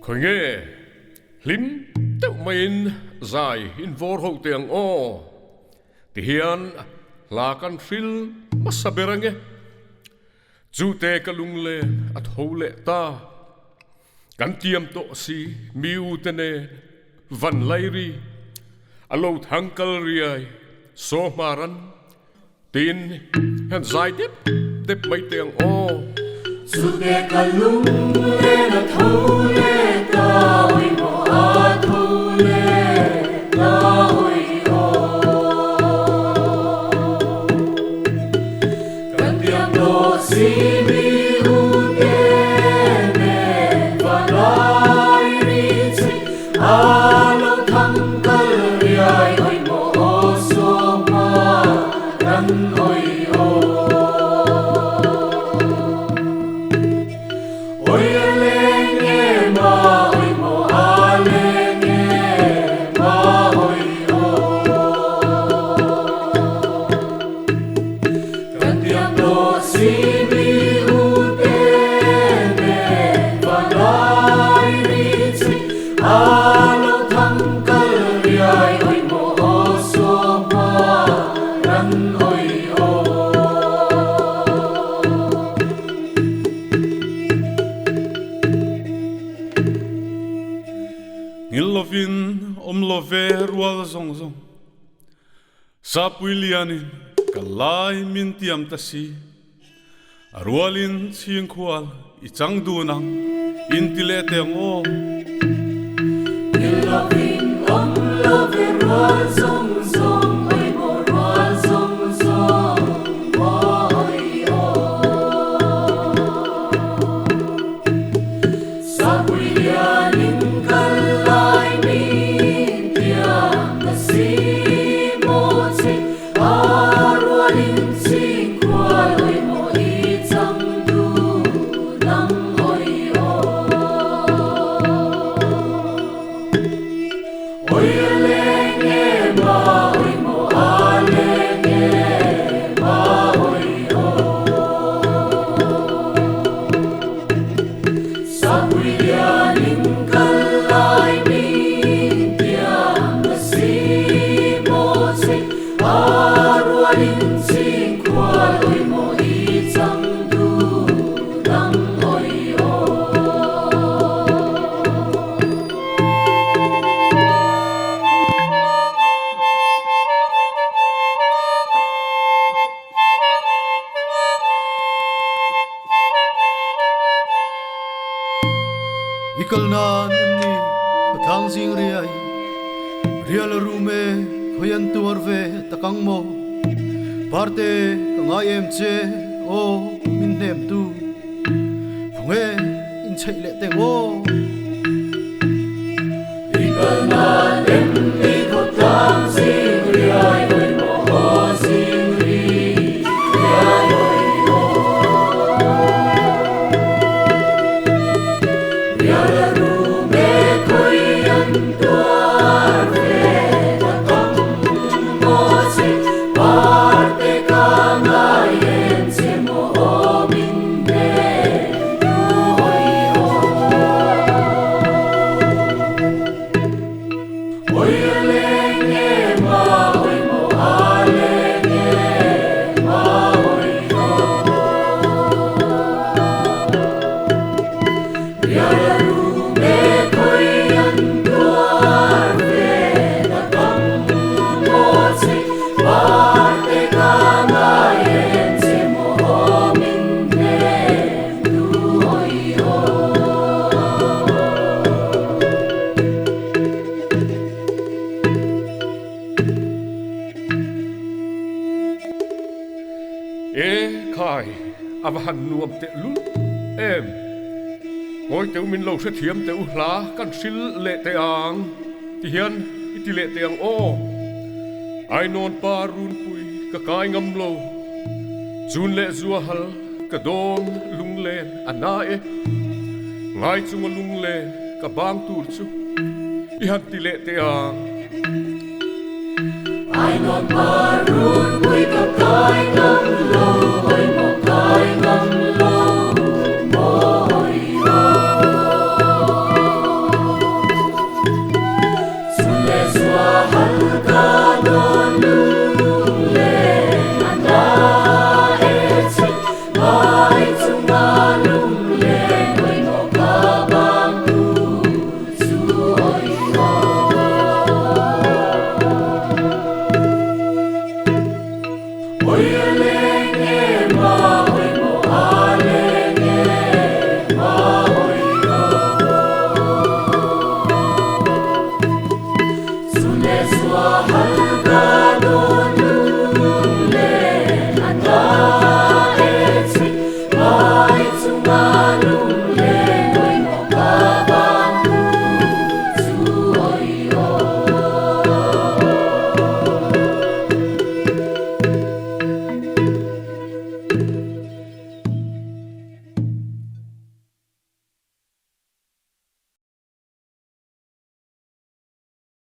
khởi nghe lim tự mình dài in vô hậu tiếng o thì hiện là căn phil mất sa berang nghe chú tê cả lung lên at hậu lệ ta căn tiêm tổ si miu tên văn lai ri alo thang cal riai so maran tin hẹn dài tiếp mấy tiếng o chú tê cả lung lên at hậu lệ ta oi mo at hậu lệ ta oi o căn tiêm tổ si alo thang cal riai oi mo so ma ran oi o oi leng e ma oi mo leng e ma oi o kan tiang do si mi u te me va lai ri chi alo thang cal riai oi mo so ma ran oi o Ngilovin omlover wal zong zong Sapuilianin kalai min tiam tasi Arwalin siyang kual ichang dunang intile teang o Ngilovin omlover wal zong zong oi mo wal zong zong oi o Sapuilianin kalai min tiam tasi mo chi arwalin sing kual oi mo ichang dunang oi o oi leng e ma oi mo leng e ma oi o Sapuilianin kalai min tiam tasi mo chi arwalin sing kual oi mo ichang dunang oi o Ikalnan ni patang sing riai Rial rume koyan tuarve takang mo Parte kangayem che o minnem tu Phonge in chai le teng o Ikalnan ni patang sing riai oi mo sing riai oi o Rial rume koyan tuarve takang mo chi parte kangayem che mo minnem tu oi o oi leng e ma oi mo leng e ma oi o rial rume koyan tuarve takang mo chi parte kangayem che mo minnem tu oi o e khai avahan nuam te lu em ngồi teu min lo sẽ thiam teu lá căn sil lệ te ang ti hian iti lệ te ang o ai non pa run pui ka kai ngam lo chun lệ zua hal ka dom lung len ana e ngai chung lung len ka bang tur chu i han ti lệ te ang ai non parun pui ka kai ngam lo oi mo kai ngam lo mo oi o Hãy subscribe cho kênh Ghiền Mì Gõ để không bỏ lỡ